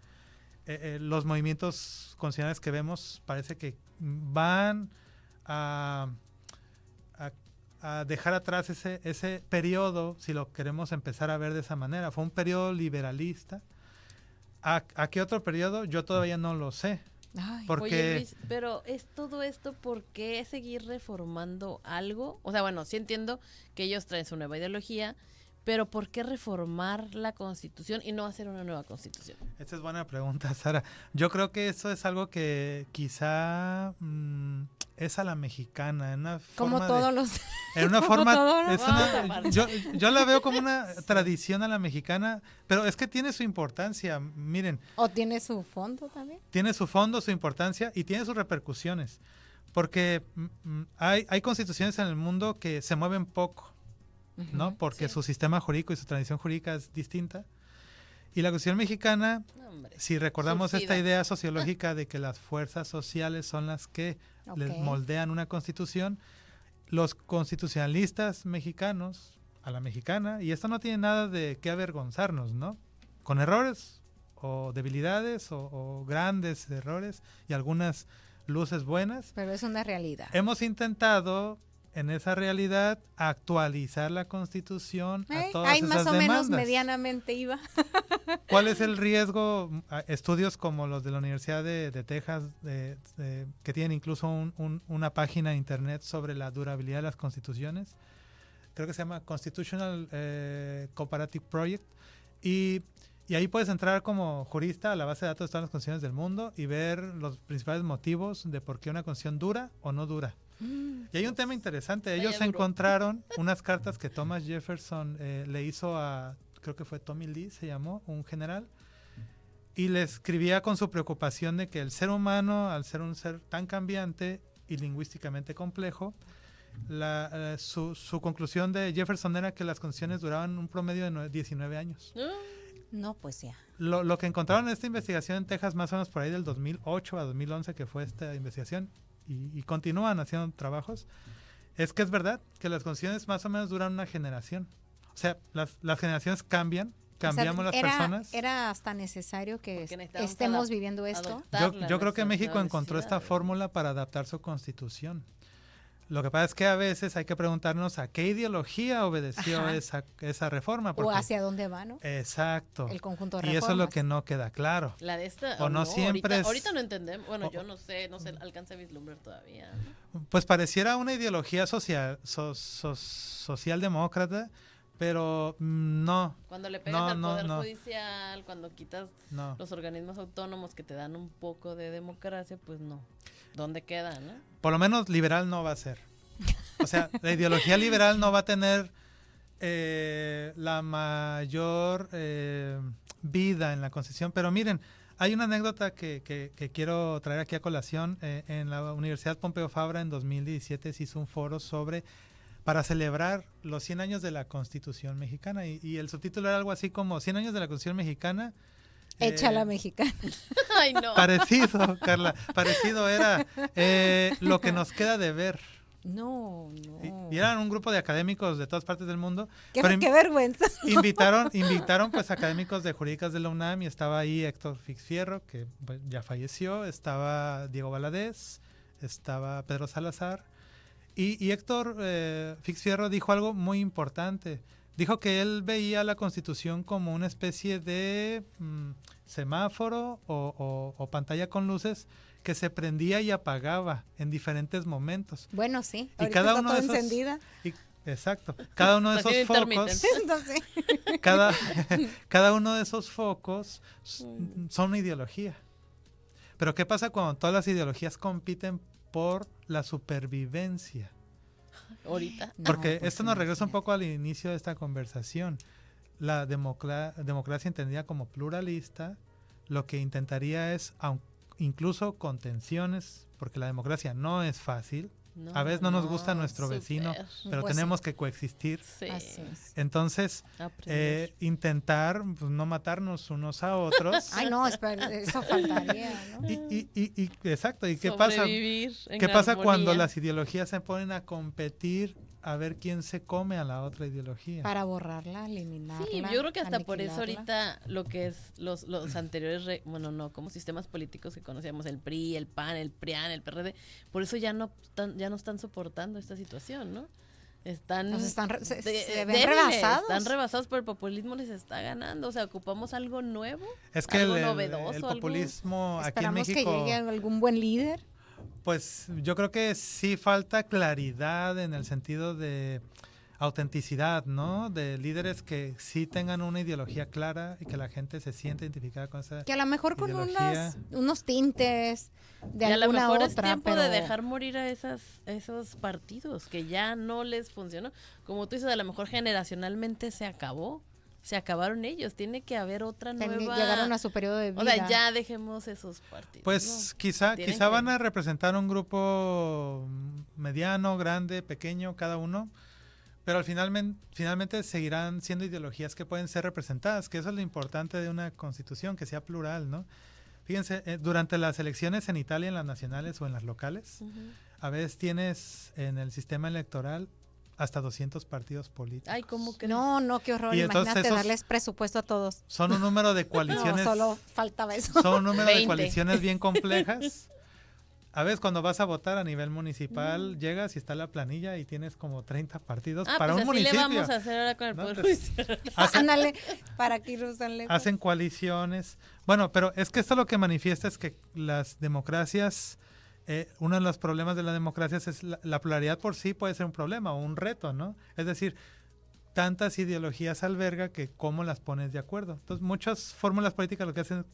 Los movimientos constitucionales que vemos parece que van a dejar atrás ese periodo, si lo queremos empezar a ver de esa manera. Fue un periodo liberalista. ¿A qué otro periodo? Yo todavía no lo sé. Ay, Porque Oye, Luis, pero es todo esto, ¿por qué seguir reformando algo? O sea, bueno, sí entiendo que ellos traen su nueva ideología, pero ¿por qué reformar la Constitución y no hacer una nueva Constitución? esta es buena pregunta, Sara. Yo creo que eso es algo que quizá es a la mexicana, en una como forma todos los... en una como forma todo, ¿no? es Vamos una- a marchar. yo la veo como una tradición a la mexicana, pero es que tiene su importancia. Miren, ¿O tiene su fondo también? tiene su fondo, su importancia y tiene sus repercusiones. Porque hay constituciones en el mundo que se mueven poco, ¿no? Ujú. Porque Sí. su sistema jurídico y su tradición jurídica es distinta. Y la Constitución mexicana, No, hombre. si recordamos Surgida. esta idea sociológica de que las fuerzas sociales son las que les Ok. moldean una constitución, los constitucionalistas mexicanos, a la mexicana, y esto no tiene nada de qué avergonzarnos, ¿no? Con errores o debilidades o grandes errores y algunas luces buenas, Pero es una realidad. hemos intentado en esa realidad actualizar la constitución a todas Ahí esas más o demandas. menos medianamente iba. ¿Cuál es el riesgo? Estudios como los de la Universidad de Texas, que tienen incluso una página en internet sobre la durabilidad de las constituciones, creo que se llama Constitutional Comparative Project, y ahí puedes entrar como jurista a la base de datos de todas las constituciones del mundo y ver los principales motivos de por qué una constitución dura o no dura. Y hay un tema interesante. Ellos Vaya duro. encontraron unas cartas que Thomas Jefferson le hizo a, creo que fue Tommy Lee, se llamó, un general, y le escribía con su preocupación de que el ser humano, al ser un ser tan cambiante y lingüísticamente complejo, su conclusión de Jefferson era que las constituciones duraban un promedio de 19 años. No, pues ya. Lo que encontraron en esta investigación en Texas, más o menos por ahí del 2008 a 2011, que fue esta investigación, y continúan haciendo trabajos, es que es verdad que las constituciones más o menos duran una generación. O sea, las generaciones cambian, cambiamos O sea, las personas. Era hasta necesario que Porque necesitamos estemos viviendo esto. adoptarla Yo creo que nuestras México nuevas encontró esta necesidades. fórmula para adaptar su constitución. Lo que pasa es que a veces hay que preguntarnos a qué ideología obedeció Ajá. esa reforma. O porque- hacia dónde va, ¿no? Exacto. El conjunto de Y reformas. eso es lo que no queda claro. La de esta, O no siempre ahorita, es- ahorita no entendemos, bueno, o- yo no sé alcanza a vislumbrar todavía. ¿no? Pues pareciera una ideología socialdemócrata, pero no, Cuando le pegas No, al no, Poder no. Judicial, cuando quitas no. los organismos autónomos que te dan un poco de democracia, pues no. ¿Dónde queda, no? Por lo menos liberal no va a ser. O sea, la ideología liberal no va a tener la mayor vida en la Constitución. Pero miren, hay una anécdota que quiero traer aquí a colación. En la Universidad Pompeu Fabra en 2017 se hizo un foro para celebrar los 100 años de la Constitución mexicana. Y el subtítulo era algo así como 100 años de la Constitución mexicana, Hecha la mexicana. Ay, no. Parecido, Carla, parecido era lo que nos queda de ver. No. Y eran un grupo de académicos de todas partes del mundo. Qué pero vergüenza. invitaron pues académicos de jurídicas de la UNAM y estaba ahí Héctor Fix-Fierro, que pues, ya falleció, estaba Diego Valadez, estaba Pedro Salazar. Y Héctor Fix-Fierro dijo algo muy importante. Dijo que él veía la Constitución como una especie de semáforo o pantalla con luces que se prendía y apagaba en diferentes momentos. Bueno, sí. Y Ahorita cada está uno todo de esos, encendida. exacto. Cada uno de esos focos, Entonces, cada uno de esos focos son una ideología. Pero ¿qué pasa cuando todas las ideologías compiten por la supervivencia? Ahorita. Porque pues esto nos regresa un imagínate. poco al inicio de esta conversación. La democracia entendida como pluralista, lo que intentaría es, incluso con tensiones, porque la democracia no es fácil, a veces no nos gusta nuestro vecino, pero Pues tenemos que coexistir. Sí. así es. Entonces, Aprender. intentar pues, no matarnos unos a otros. Ay, no, espera, eso faltaría, ¿no? Exacto, ¿y qué pasa? Sobrevivir en ¿Qué pasa armonía. cuando las ideologías se ponen a competir a ver quién se come a la otra ideología? Para borrarla, eliminarla. Sí, yo creo que hasta por eso aniquilarla. ahorita lo que es los anteriores, como sistemas políticos que conocíamos, el PRI, el PAN, el PRIAN, el PRD, por eso ya no están soportando esta situación, ¿no? Están, Se ven débiles, rebasados. están rebasados, pero el populismo les está ganando, o sea, ocupamos algo nuevo, Es que algo el novedoso, algo- populismo aquí en Esperamos que México, llegue algún buen líder. pues yo creo que sí falta claridad en el sentido de autenticidad, ¿no? De líderes que sí tengan una ideología clara y que la gente se sienta identificada con esa Que a lo mejor con ideología. unos tintes de y a lo alguna mejor otra, es tiempo pero de dejar morir a esos partidos que ya no les funcionó. Como tú dices, a lo mejor generacionalmente se acabaron ellos. Tiene que haber otra nueva. llegaron a su periodo de vida. O sea, ya dejemos esos partidos. Pues ¿no? quizá Tienen van que- a representar un grupo mediano, grande, pequeño, cada uno, pero finalmente seguirán siendo ideologías que pueden ser representadas, que eso es lo importante de una constitución, que sea plural, ¿no? Fíjense, durante las elecciones en Italia, en las nacionales o en las locales, Ujú. a veces tienes en el sistema electoral hasta 200 partidos políticos. Ay, ¿cómo crees? No, qué horror. Y entonces Imagínate esos- darles presupuesto a todos. Son un número de No, coaliciones, solo faltaba eso. son un número de 20. coaliciones bien complejas. A veces cuando vas a votar a nivel municipal, llegas y está la planilla y tienes como 30 partidos para pues un así municipio. le vamos a hacer ahora con el ¿no? Poder Entonces, Judicial. Ándale, para que irnos tan lejos. hacen coaliciones. Bueno, pero es que esto lo que manifiesta es que las democracias, uno de los problemas de las democracias es la pluralidad por sí puede ser un problema o un reto, ¿no? Es decir, tantas ideologías alberga que cómo las pones de acuerdo. Entonces, muchas fórmulas políticas lo que hacen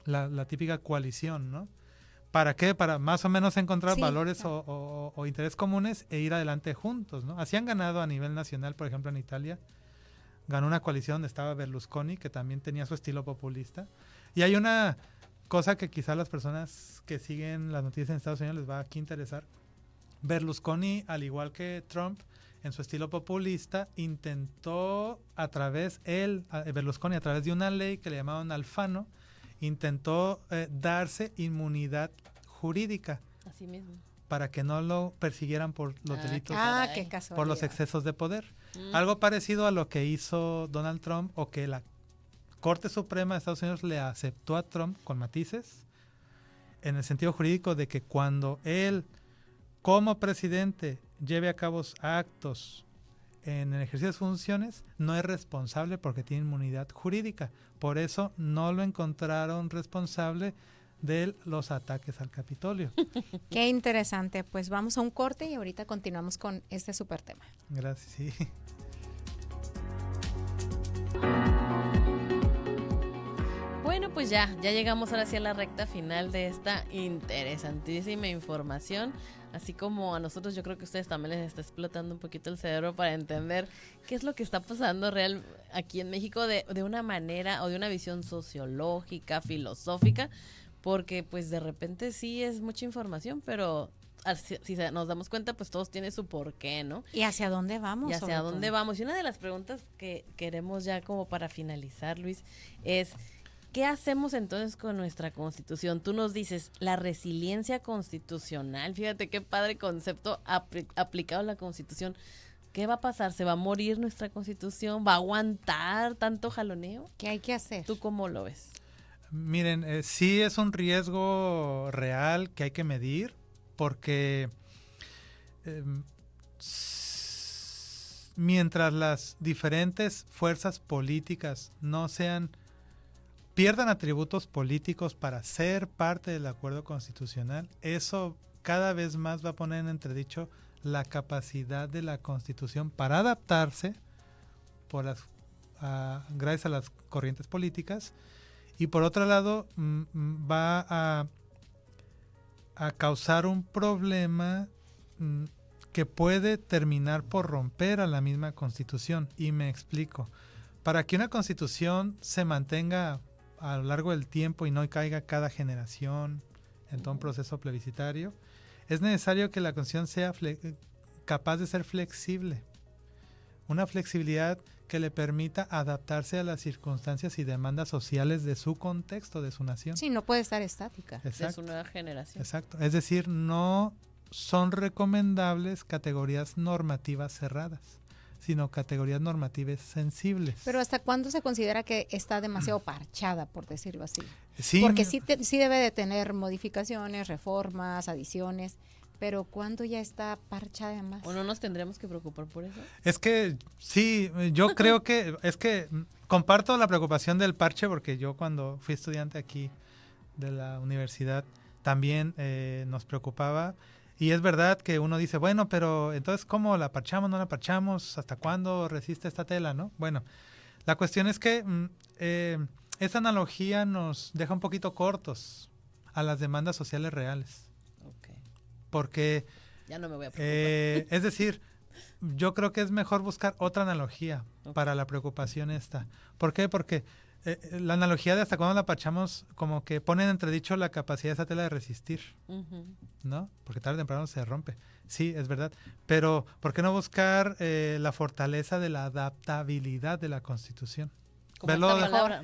la típica coalición, ¿no? ¿Para qué? Para más o menos encontrar Sí, valores claro. o intereses comunes e ir adelante juntos, ¿no? Así han ganado a nivel nacional, por ejemplo, en Italia. Ganó una coalición donde estaba Berlusconi, que también tenía su estilo populista. Y hay una cosa que quizá las personas que siguen las noticias en Estados Unidos les va aquí a interesar. Berlusconi, al igual que Trump, en su estilo populista, intentó Berlusconi, a través de una ley que le llamaban Alfano, intentó darse inmunidad jurídica Así mismo. para que no lo persiguieran por los Ah, delitos, Ah, Caray. qué casualidad. por los excesos de poder. Mm. Algo parecido a lo que hizo Donald Trump o que la Corte Suprema de Estados Unidos le aceptó a Trump con matices en el sentido jurídico de que cuando él como presidente lleve a cabo actos en el ejercicio de sus funciones, no es responsable porque tiene inmunidad jurídica. Por eso no lo encontraron responsable de los ataques al Capitolio. Qué interesante. Pues vamos a un corte y ahorita continuamos con este súper tema. Gracias, sí. Bueno, pues ya llegamos ahora sí a la recta final de esta interesantísima información. Así como a nosotros, yo creo que a ustedes también les está explotando un poquito el cerebro para entender qué es lo que está pasando real aquí en México de una manera o de una visión sociológica, filosófica, porque pues de repente sí es mucha información, pero si nos damos cuenta, pues todos tienen su porqué, ¿no? ¿Y hacia dónde vamos? Y hacia sobre dónde todo? vamos. Y una de las preguntas que queremos ya como para finalizar, Luis, es ¿Qué hacemos entonces con nuestra Constitución? Tú nos dices, la resiliencia constitucional. Fíjate qué padre concepto aplicado a la Constitución. ¿Qué va a pasar? ¿Se va a morir nuestra Constitución? ¿Va a aguantar tanto jaloneo? ¿Qué hay que hacer? ¿Tú cómo lo ves? Miren, sí es un riesgo real que hay que medir porque mientras las diferentes fuerzas políticas pierdan atributos políticos para ser parte del acuerdo constitucional, eso cada vez más va a poner en entredicho la capacidad de la Constitución para adaptarse gracias a las corrientes políticas, y por otro lado va a causar un problema que puede terminar por romper a la misma Constitución. Y me explico. Para que una Constitución se mantenga a lo largo del tiempo y no caiga cada generación en todo un proceso plebiscitario, es necesario que la Constitución sea capaz de ser flexible. Una flexibilidad que le permita adaptarse a las circunstancias y demandas sociales de su contexto, de su nación. Sí, no puede estar estática. Exacto. De su nueva generación. Exacto. Es decir, no son recomendables categorías normativas cerradas, sino categorías normativas sensibles. Pero ¿hasta cuándo se considera que está demasiado parchada, por decirlo así? Sí, porque sí debe de tener modificaciones, reformas, adiciones, pero ¿cuándo ya está parchada de más? ¿O no nos tendremos que preocupar por eso? Es que sí, yo creo que comparto la preocupación del parche, porque yo cuando fui estudiante aquí de la universidad también nos preocupaba. Y es verdad que uno dice, bueno, pero entonces ¿cómo la parchamos, no la parchamos? ¿Hasta cuándo resiste esta tela, no? Bueno, la cuestión es que esa analogía nos deja un poquito cortos a las demandas sociales reales. Okay. Porque, ya no me voy a preocupar. es decir, yo creo que es mejor buscar otra analogía para la preocupación esta. ¿Por qué? Porque la analogía de hasta cuándo la parchamos como que pone en entredicho la capacidad de esa tela de resistir, ¿no? Porque tarde o temprano se rompe. Sí, es verdad. Pero, ¿por qué no buscar la fortaleza de la adaptabilidad de la Constitución? Verlo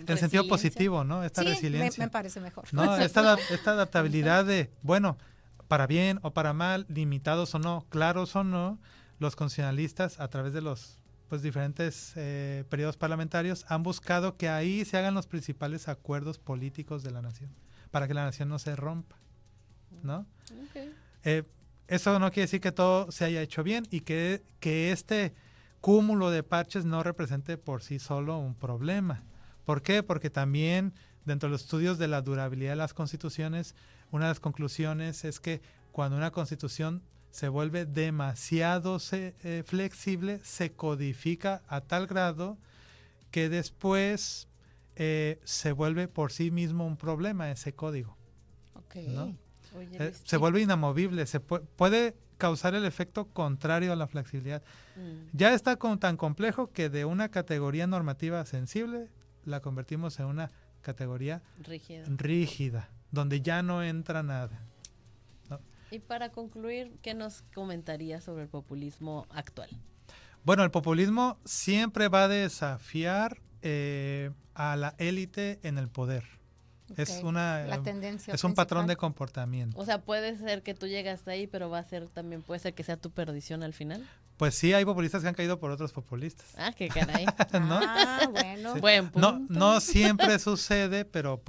en sentido positivo, ¿no? Esta resiliencia. Me parece mejor. ¿No? Esta adaptabilidad de, bueno, para bien o para mal, limitados o no, claros o no, los constitucionalistas a través de los diferentes periodos parlamentarios han buscado que ahí se hagan los principales acuerdos políticos de la nación, para que la nación no se rompa, ¿no? Okay. Eso no quiere decir que todo se haya hecho bien y que este cúmulo de parches no represente por sí solo un problema. ¿Por qué? Porque también dentro de los estudios de la durabilidad de las constituciones, una de las conclusiones es que cuando una constitución se vuelve demasiado flexible, se codifica a tal grado que después se vuelve por sí mismo un problema ese código. Okay. ¿No? Oye, se vuelve inamovible, puede causar el efecto contrario a la flexibilidad. Ya está tan complejo que de una categoría normativa sensible la convertimos en una categoría rígida, donde ya no entra nada. Y para concluir, ¿qué nos comentarías sobre el populismo actual? Bueno, el populismo siempre va a desafiar a la élite en el poder. Okay. La tendencia es un patrón de comportamiento. O sea, puede ser que tú llegas hasta ahí, pero puede ser que sea tu perdición al final. Pues sí, hay populistas que han caído por otros populistas. Ah, qué caray. ¿No? Bueno. Sí. Buen punto. No siempre sucede, pero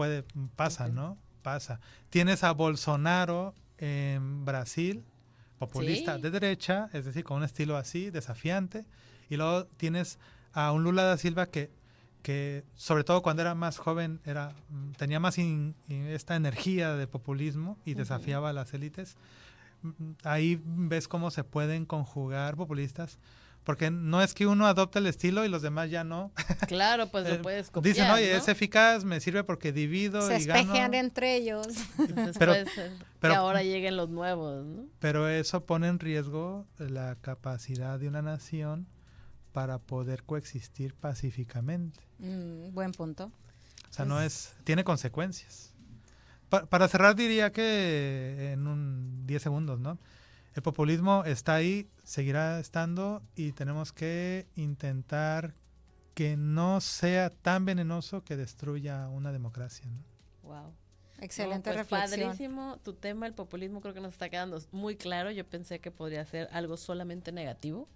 pasa, okay. ¿No? Pasa. Tienes a Bolsonaro en Brasil, populista de derecha, es decir, con un estilo así, desafiante, y luego tienes a un Lula da Silva que sobre todo cuando era más joven tenía más esta energía de populismo y desafiaba a las élites. Ahí ves cómo se pueden conjugar populistas, porque no es que uno adopte el estilo y los demás ya no. Claro, pues lo puedes copiar, dicen, oye, ¿no? es eficaz, me sirve porque divido se y gano. Se espejean entre ellos. Pero que ahora lleguen los nuevos, ¿no? Pero eso pone en riesgo la capacidad de una nación para poder coexistir pacíficamente. Buen punto. O sea, tiene consecuencias. Para cerrar diría que en 10 segundos, ¿no? El populismo está ahí, seguirá estando y tenemos que intentar que no sea tan venenoso que destruya una democracia, ¿no? Wow. Excelente pues reflexión. Padrísimo. Tu tema, el populismo, creo que nos está quedando muy claro. Yo pensé que podría ser algo solamente negativo.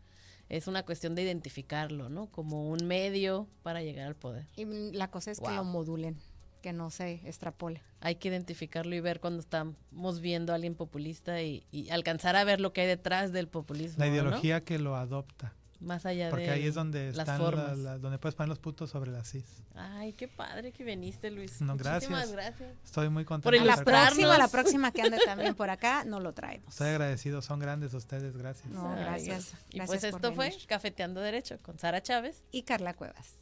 Es una cuestión de identificarlo, ¿no? Como un medio para llegar al poder. Y la cosa es que Wow. lo modulen, que no se extrapole. Hay que identificarlo y ver cuando estamos viendo a alguien populista y alcanzar a ver lo que hay detrás del populismo. La ¿no? ideología que lo adopta. Más allá de Porque ahí es donde las están formas. donde puedes poner los puntos sobre las is. Ay, qué padre que viniste, Luis. No, Muchísimas gracias. gracias. Estoy muy contento. Por A la de estar con- ilustrarnos. próxima que ande también por acá, no lo traemos. Estoy agradecido, son grandes ustedes, gracias. No, Ay, gracias. Y Gracias pues por esto fue venir. Cafeteando Derecho con Sara Chávez. Y Carla Cuevas.